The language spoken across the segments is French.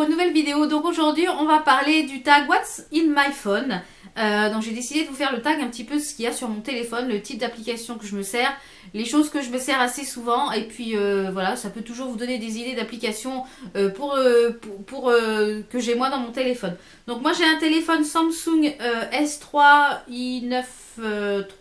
pour une nouvelle vidéo. Donc aujourd'hui on va parler du tag What's in my phone. Donc j'ai décidé de vous faire le tag un petit peu ce qu'il y a sur mon téléphone, le type d'application que je me sers, les choses que je me sers assez souvent, et puis voilà, ça peut toujours vous donner des idées d'applications que j'ai moi dans mon téléphone. Donc moi j'ai un téléphone Samsung S3 i9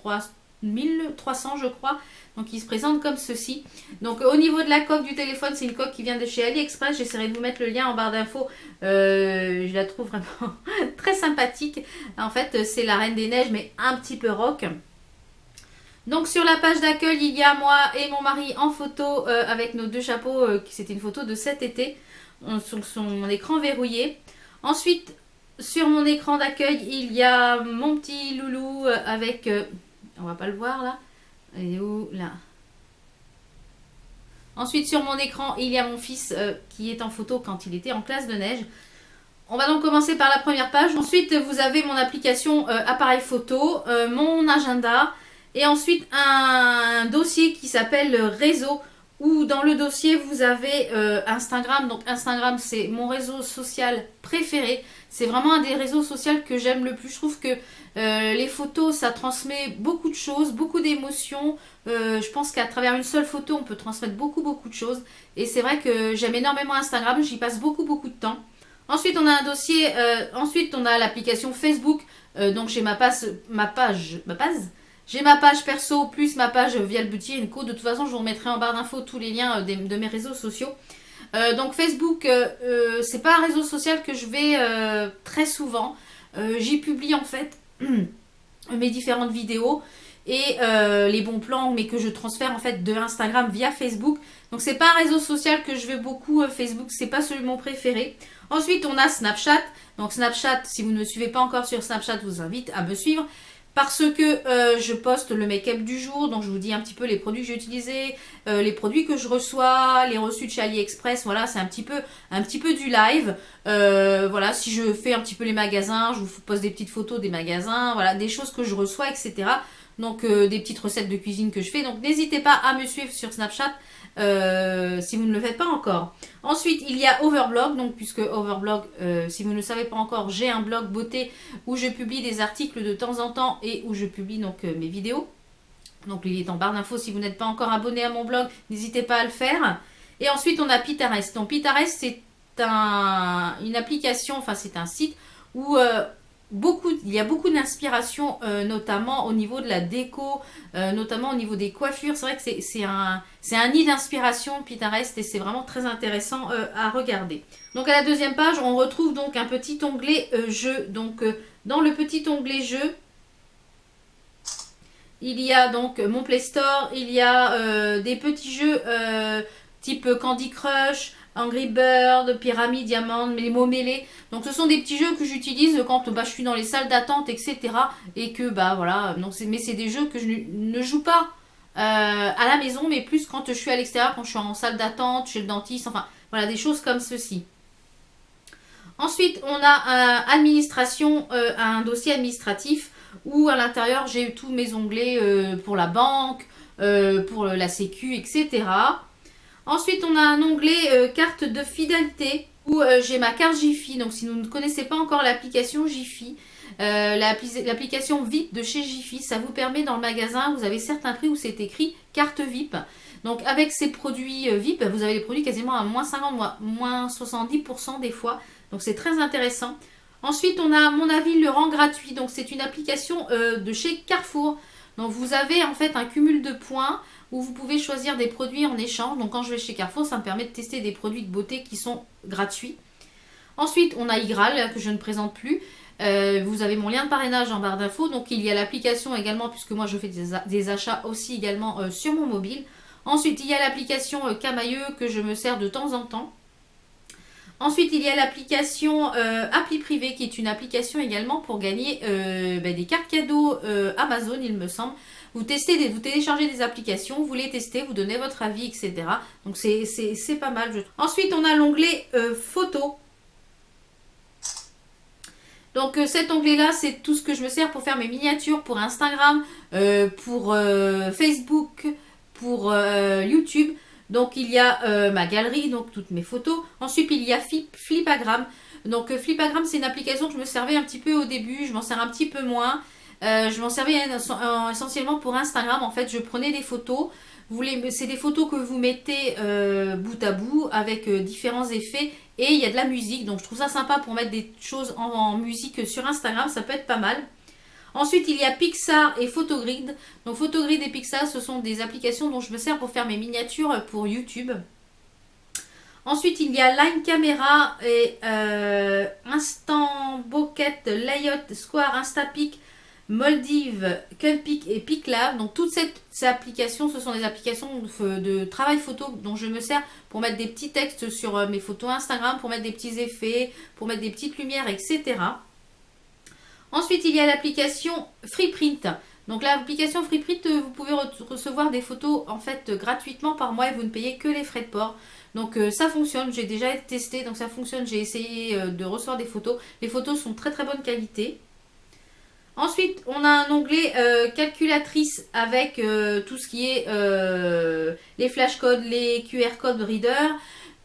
3300 je crois. Donc il se présente comme ceci. Donc au niveau de la coque du téléphone, c'est une coque qui vient de chez AliExpress. J'essaierai de vous mettre le lien en barre d'infos. Je la trouve vraiment très sympathique. En fait, c'est la Reine des Neiges, mais un petit peu rock. Donc sur la page d'accueil, il y a moi et mon mari en photo avec nos deux chapeaux. C'était une photo de cet été sur son écran verrouillé. Ensuite, sur mon écran d'accueil, il y a mon petit loulou avec... on va pas le voir là. Elle est où là? Ensuite sur mon écran il y a mon fils qui est en photo quand il était en classe de neige. On va donc commencer par la première page. Ensuite vous avez mon application appareil photo, mon agenda et ensuite un dossier qui s'appelle réseau, où dans le dossier vous avez Instagram. Donc Instagram c'est mon réseau social préféré. C'est vraiment un des réseaux sociaux que j'aime le plus. Je trouve que les photos ça transmet beaucoup de choses, beaucoup d'émotions. Je pense qu'à travers une seule photo on peut transmettre beaucoup de choses. Et c'est vrai que j'aime énormément Instagram, j'y passe beaucoup de temps. Ensuite on a un dossier, ensuite on a l'application Facebook. Donc j'ai ma page. J'ai ma page perso plus ma page via le boutique Co. De toute façon, je vous remettrai en barre d'infos tous les liens de mes réseaux sociaux. Donc Facebook, c'est pas un réseau social que je vais très souvent. J'y publie en fait mes différentes vidéos et les bons plans, mais que je transfère en fait de Instagram via Facebook. Donc c'est pas un réseau social que je vais beaucoup. Facebook, c'est pas celui mon préféré. Ensuite, on a Snapchat. Donc Snapchat, si vous ne me suivez pas encore sur Snapchat, je vous invite à me suivre. Parce que je poste le make-up du jour, donc je vous dis un petit peu les produits que j'ai utilisés, les produits que je reçois, les reçus de chez AliExpress. Voilà, c'est un petit peu du live. Voilà, si je fais un petit peu les magasins, je vous poste des petites photos des magasins, voilà, des choses que je reçois, etc. Donc des petites recettes de cuisine que je fais. Donc n'hésitez pas à me suivre sur Snapchat si vous ne le faites pas encore. Ensuite il y a Overblog, donc puisque Overblog, si vous ne le savez pas encore, j'ai un blog beauté où je publie des articles de temps en temps et où je publie donc mes vidéos. Donc il est en barre d'infos. Si vous n'êtes pas encore abonné à mon blog, n'hésitez pas à le faire. Et ensuite on a Pinterest. Donc Pinterest c'est une application, enfin c'est un site où il y a beaucoup d'inspiration, notamment au niveau de la déco, notamment au niveau des coiffures. C'est vrai que c'est un nid d'inspiration Pinterest et c'est vraiment très intéressant à regarder. Donc à la deuxième page, on retrouve donc un petit onglet jeux. Donc dans le petit onglet jeux, il y a donc mon Play Store, il y a des petits jeux type Candy Crush, Angry Bird, Pyramide, Diamant, les mots mêlés. Donc ce sont des petits jeux que j'utilise quand je suis dans les salles d'attente, etc. Et que voilà, mais c'est des jeux que je ne joue pas à la maison, mais plus quand je suis à l'extérieur, quand je suis en salle d'attente, chez le dentiste, enfin voilà, des choses comme ceci. Ensuite on a administration, un dossier administratif où à l'intérieur j'ai tous mes onglets pour la banque, pour la sécu, etc. Ensuite, on a un onglet carte de fidélité où j'ai ma carte Jiffy. Donc, si vous ne connaissez pas encore l'application Jiffy, l'application VIP de chez Jiffy, ça vous permet dans le magasin, vous avez certains prix où c'est écrit carte VIP. Donc, avec ces produits VIP, vous avez les produits quasiment à moins 50, moins 70% des fois. Donc, c'est très intéressant. Ensuite, on a mon avis le rang gratuit. Donc, c'est une application de chez Carrefour. Donc, vous avez en fait un cumul de points où vous pouvez choisir des produits en échange. Donc quand je vais chez Carrefour, ça me permet de tester des produits de beauté qui sont gratuits. Ensuite, on a Igral, que je ne présente plus. Vous avez mon lien de parrainage en barre d'infos. Donc il y a l'application également, puisque moi je fais des achats aussi également sur mon mobile. Ensuite, il y a l'application Camailleux que je me sers de temps en temps. Ensuite, il y a l'application Appli Privé, qui est une application également pour gagner des cartes cadeaux Amazon, il me semble. Vous téléchargez des applications, vous les testez, vous donnez votre avis, etc. Donc c'est pas mal. Ensuite, on a l'onglet photo. Donc cet onglet-là, c'est tout ce que je me sers pour faire mes miniatures pour Instagram, pour Facebook, pour YouTube. Donc il y a ma galerie, donc toutes mes photos. Ensuite il y a Flipagram. Donc Flipagram, c'est une application que je me servais un petit peu au début, je m'en sers un petit peu moins. Je m'en servais essentiellement pour Instagram. En fait, je prenais des photos. C'est des photos que vous mettez bout à bout avec différents effets et il y a de la musique. Donc je trouve ça sympa pour mettre des choses en musique sur Instagram, ça peut être pas mal. Ensuite, il y a Pixar et Photogrid. Donc Photogrid et Pixar, ce sont des applications dont je me sers pour faire mes miniatures pour YouTube. Ensuite, il y a Line Camera et Instant Bokeh, Layout, Square, Instapic, Moldive, Cunpic et Piclab. Donc toutes ces applications, ce sont des applications de travail photo dont je me sers pour mettre des petits textes sur mes photos Instagram, pour mettre des petits effets, pour mettre des petites lumières, etc. Ensuite, il y a l'application Freeprint. Donc l'application Freeprint, vous pouvez recevoir des photos en fait gratuitement par mois et vous ne payez que les frais de port. Donc ça fonctionne, j'ai déjà testé, donc ça fonctionne, j'ai essayé de recevoir des photos. Les photos sont très très bonne qualité. Ensuite, on a un onglet calculatrice avec tout ce qui est les flashcodes, les QR code reader,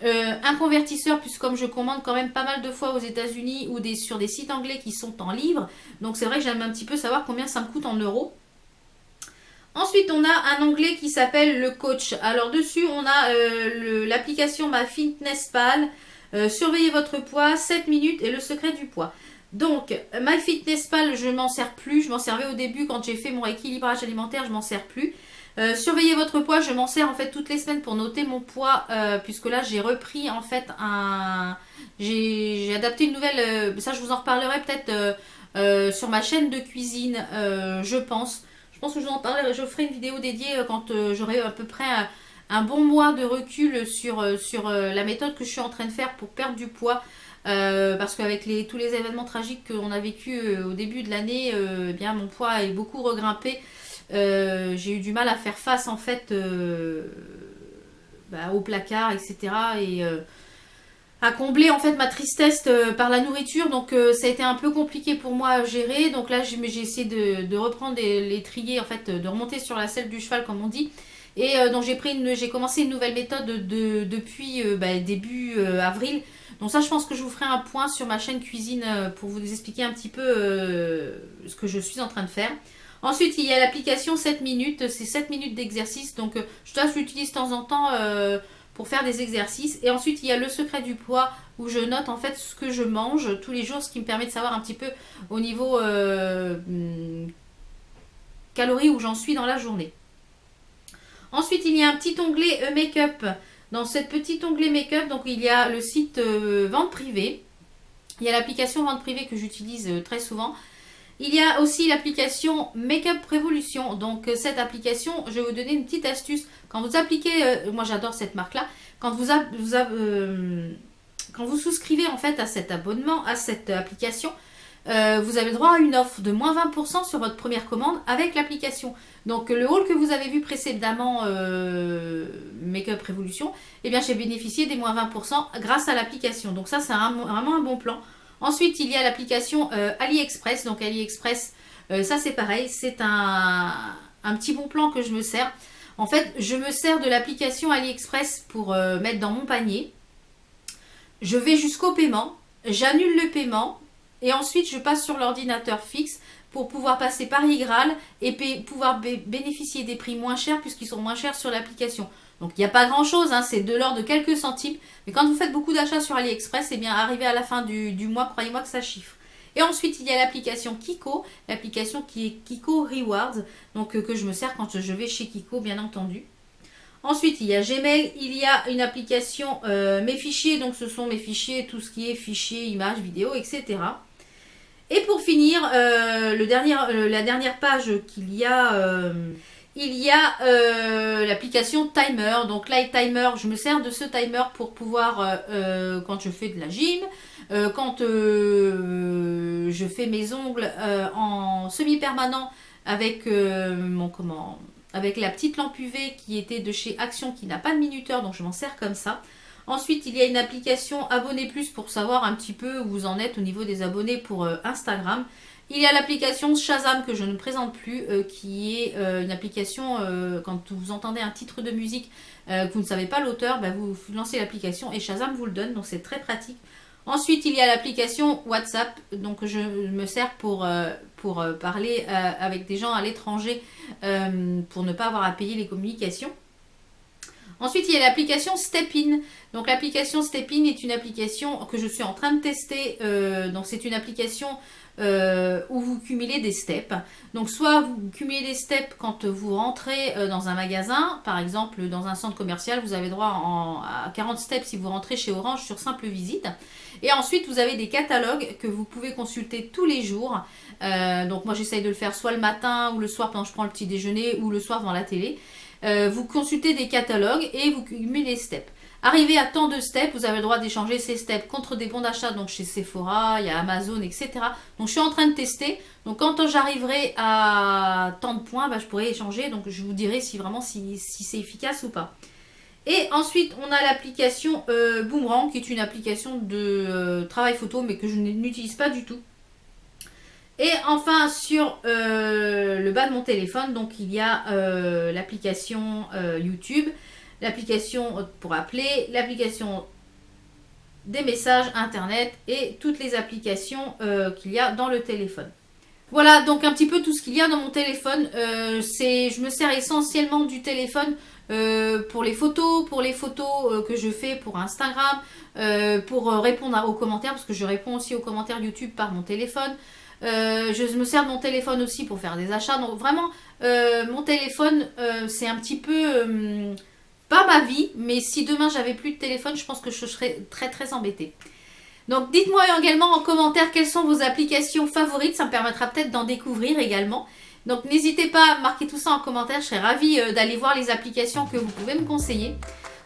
un convertisseur, puisque comme je commande quand même pas mal de fois aux États-Unis ou sur des sites anglais qui sont en livres, donc c'est vrai que j'aime un petit peu savoir combien ça me coûte en euros. Ensuite, on a un onglet qui s'appelle le coach. Alors dessus, on a l'application MyFitnessPal, surveillez votre poids, 7 minutes et le secret du poids. Donc, MyFitnessPal, je m'en sers plus. Je m'en servais au début quand j'ai fait mon rééquilibrage alimentaire, je m'en sers plus. Surveillez votre poids, je m'en sers en fait toutes les semaines pour noter mon poids, puisque là j'ai repris en fait j'ai adapté une nouvelle, ça je vous en reparlerai peut-être sur ma chaîne de cuisine, je pense. Je pense que je vous en parlerai, je ferai une vidéo dédiée quand j'aurai à peu près un bon mois de recul sur la méthode que je suis en train de faire pour perdre du poids. Parce qu'avec tous les événements tragiques qu'on a vécu au début de l'année, eh bien mon poids est beaucoup regrimpé. J'ai eu du mal à faire face en fait au placard, etc. Et à combler en fait ma tristesse par la nourriture. Donc ça a été un peu compliqué pour moi à gérer. Donc là j'ai essayé de reprendre l'étrier, en fait de remonter sur la selle du cheval comme on dit. Et donc j'ai commencé une nouvelle méthode depuis début avril. Donc ça je pense que je vous ferai un point sur ma chaîne cuisine pour vous expliquer un petit peu ce que je suis en train de faire. Ensuite, il y a l'application 7 minutes, c'est 7 minutes d'exercice. Donc, je l'utilise de temps en temps pour faire des exercices. Et ensuite, il y a le secret du poids où je note en fait ce que je mange tous les jours, ce qui me permet de savoir un petit peu au niveau calories où j'en suis dans la journée. Ensuite, il y a un petit onglet Make-up. Dans ce petit onglet Make-up, donc il y a le site Vente Privée. Il y a l'application Vente Privée que j'utilise très souvent. Il y a aussi l'application Makeup Revolution. Donc cette application, je vais vous donner une petite astuce. Quand vous appliquez, moi j'adore cette marque-là, quand vous souscrivez en fait à cet abonnement, à cette application, vous avez droit à une offre de moins 20% sur votre première commande avec l'application. Donc le haul que vous avez vu précédemment, Makeup Revolution, eh bien j'ai bénéficié des moins 20% grâce à l'application. Donc ça c'est vraiment un bon plan. Ensuite, il y a l'application AliExpress. Donc AliExpress, ça c'est pareil, c'est un petit bon plan que je me sers. En fait, je me sers de l'application AliExpress pour mettre dans mon panier. Je vais jusqu'au paiement, j'annule le paiement et ensuite je passe sur l'ordinateur fixe pour pouvoir passer par iGraal et pouvoir bénéficier des prix moins chers puisqu'ils sont moins chers sur l'application. Donc il n'y a pas grand chose, hein, c'est de l'ordre de quelques centimes. Mais quand vous faites beaucoup d'achats sur AliExpress, eh bien arrivé à la fin du mois, croyez-moi que ça chiffre. Et ensuite il y a l'application Kiko, l'application qui est Kiko Rewards, donc que je me sers quand je vais chez Kiko bien entendu. Ensuite il y a Gmail, il y a une application mes fichiers, donc ce sont mes fichiers, tout ce qui est fichiers, images, vidéos, etc. Et pour finir, la dernière page qu'il y a... il y a l'application Timer. Donc Light Timer, je me sers de ce timer pour pouvoir, quand je fais de la gym, quand je fais mes ongles en semi-permanent avec avec la petite lampe UV qui était de chez Action qui n'a pas de minuteur, donc je m'en sers comme ça. Ensuite, il y a une application Abonné Plus pour savoir un petit peu où vous en êtes au niveau des abonnés pour Instagram. Il y a l'application Shazam que je ne présente plus, qui est une application, quand vous entendez un titre de musique, que vous ne savez pas l'auteur, bah, vous lancez l'application et Shazam vous le donne, donc c'est très pratique. Ensuite, il y a l'application WhatsApp, donc je me sers pour parler avec des gens à l'étranger, pour ne pas avoir à payer les communications. Ensuite, il y a l'application StepIn. Donc l'application StepIn est une application que je suis en train de tester. Donc c'est une application où vous cumulez des steps. Donc soit vous cumulez des steps quand vous rentrez dans un magasin, par exemple dans un centre commercial, vous avez droit à 40 steps si vous rentrez chez Orange sur simple visite. Et ensuite vous avez des catalogues que vous pouvez consulter tous les jours. Donc moi j'essaye de le faire soit le matin ou le soir quand je prends le petit déjeuner ou le soir devant la télé. Vous consultez des catalogues et vous cumulez les steps. Arrivé à tant de steps, vous avez le droit d'échanger ces steps contre des bons d'achat, donc chez Sephora, il y a Amazon, etc. Donc je suis en train de tester. Donc quand j'arriverai à tant de points, bah, je pourrai échanger. Donc je vous dirai si vraiment si c'est efficace ou pas. Et ensuite, on a l'application Boomerang, qui est une application de travail photo, mais que je n'utilise pas du tout. Et enfin, sur le bas de mon téléphone, donc il y a l'application YouTube, l'application pour appeler, l'application des messages internet et toutes les applications qu'il y a dans le téléphone. Voilà donc un petit peu tout ce qu'il y a dans mon téléphone. Je me sers essentiellement du téléphone pour les photos que je fais pour Instagram, pour répondre aux commentaires, parce que je réponds aussi aux commentaires YouTube par mon téléphone. Je me sers de mon téléphone aussi pour faire des achats. Donc vraiment, mon téléphone, c'est un petit peu... pas ma vie, mais si demain j'avais plus de téléphone, je pense que je serais très très embêtée. Donc dites-moi également en commentaire quelles sont vos applications favorites, ça me permettra peut-être d'en découvrir également. Donc n'hésitez pas à marquer tout ça en commentaire, je serais ravie d'aller voir les applications que vous pouvez me conseiller.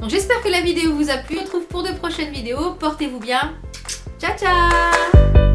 Donc j'espère que la vidéo vous a plu, on se retrouve pour de prochaines vidéos, portez-vous bien, ciao ciao.